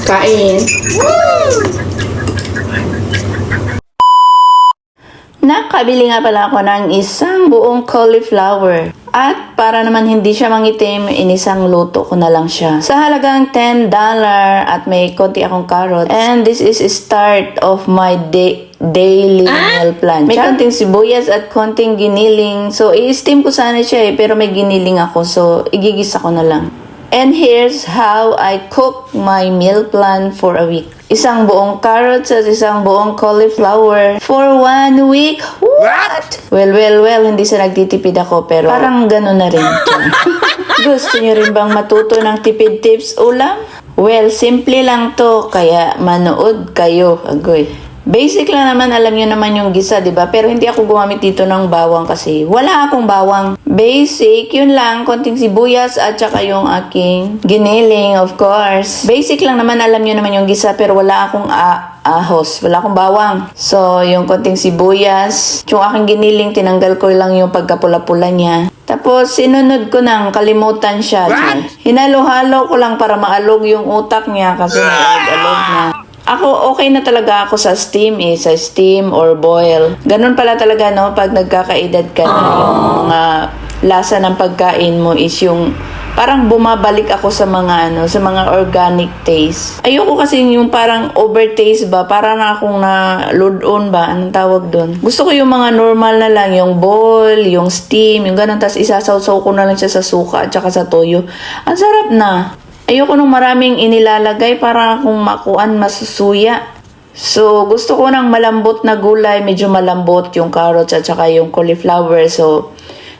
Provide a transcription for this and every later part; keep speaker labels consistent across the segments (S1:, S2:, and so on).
S1: Kain. Nakabili nga pala ako ng isang buong cauliflower. At para naman hindi siya mangitim, inisang luto ko na lang siya. Sa halagang $10 at may konti akong carrot. And this is start of my daily meal plan. May konting sibuyas at konting giniling. So, i-steam ko sana siya pero may giniling ako. So, igigisa ko na lang. And here's how I cook my meal plan for a week. Isang buong carrots at isang buong cauliflower for 1 week. What? Well, hindi sa nagtitipid ako pero parang gano'n na rin. Gusto nyo rin bang matuto ng tipid tips ulam? Well, simple lang to kaya manood kayo. Agoy. Basic lang naman, alam nyo naman yung gisa, diba? Pero hindi ako gumamit dito ng bawang kasi wala akong bawang. Basic, yun lang, konting sibuyas at saka yung aking giniling, of course. Basic lang naman, alam nyo naman yung gisa, pero wala akong ahos, wala akong bawang. So, yung konting sibuyas, yung aking giniling, tinanggal ko lang yung pagkapula-pula niya. Tapos, sinunod ko nang kalimutan siya. Hinalo-halo ko lang para maalog yung utak niya kasi nalog-alog na. Ako, okay na talaga ako sa steam sa steam or boil. Ganun pala talaga, no, pag nagkakaedad ka na, yung mga lasa ng pagkain mo is yung parang bumabalik ako sa mga sa mga organic taste. Ayoko kasi yung parang overtaste ba, parang akong na-load-on ba, anong tawag doon. Gusto ko yung mga normal na lang, yung boil, yung steam, yung ganun, tas isasaw-saw ko na lang siya sa suka at saka sa toyo. Ang sarap na. Ayoko nung maraming inilalagay para kung makuan masusuya. So, gusto ko ng malambot na gulay, medyo malambot yung carrots at saka yung cauliflower. So,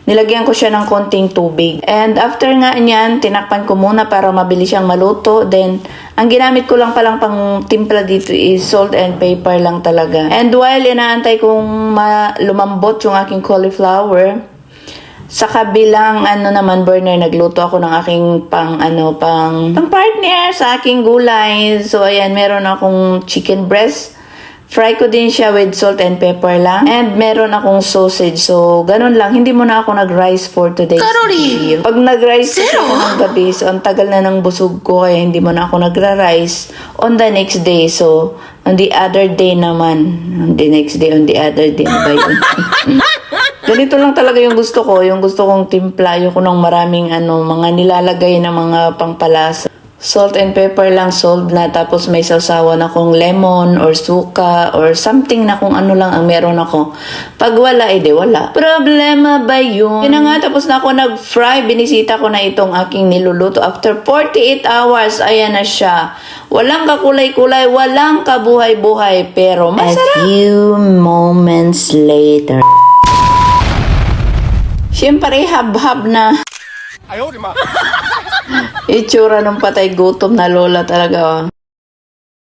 S1: nilagyan ko siya ng konting tubig. And after nga niyan, tinakpan ko muna para mabilis siyang maluto. Then, ang ginamit ko lang palang pang timpla dito is salt and pepper lang talaga. And while inaantay kong lumambot yung aking cauliflower, sa kabilang naman burner, nagluto ako ng aking pang partner sa aking gulay. So ayan, meron akong chicken breast. Fry ko din siya with salt and pepper lang. And meron akong sausage. So ganun lang, hindi mo na ako nag-rice for today's video. Pag nag-rice ako ng gabi, so ang tagal na ng busog ko kaya hindi mo na ako nagra-rice on the next day. So on the other day naman, on the next day, on the other day ba yun? Ganito lang talaga yung gusto ko. Yung gusto kong timpla. Ayoko ng maraming mga nilalagay na mga pangpalasa. Salt and pepper lang, solved na. Tapos may sausawan akong lemon or suka or something na kung ano lang ang meron ako. Pag wala, di wala. Problema ba yun? Yun na nga, tapos na ako nag-fry. Binisita ko na itong aking niluluto. After 48 hours, ayan na siya. Walang kakulay-kulay, walang kabuhay-buhay. Pero masarap. A few moments later. Siyempre, hab-hab na. Itsura ng patay gutom na lola talaga.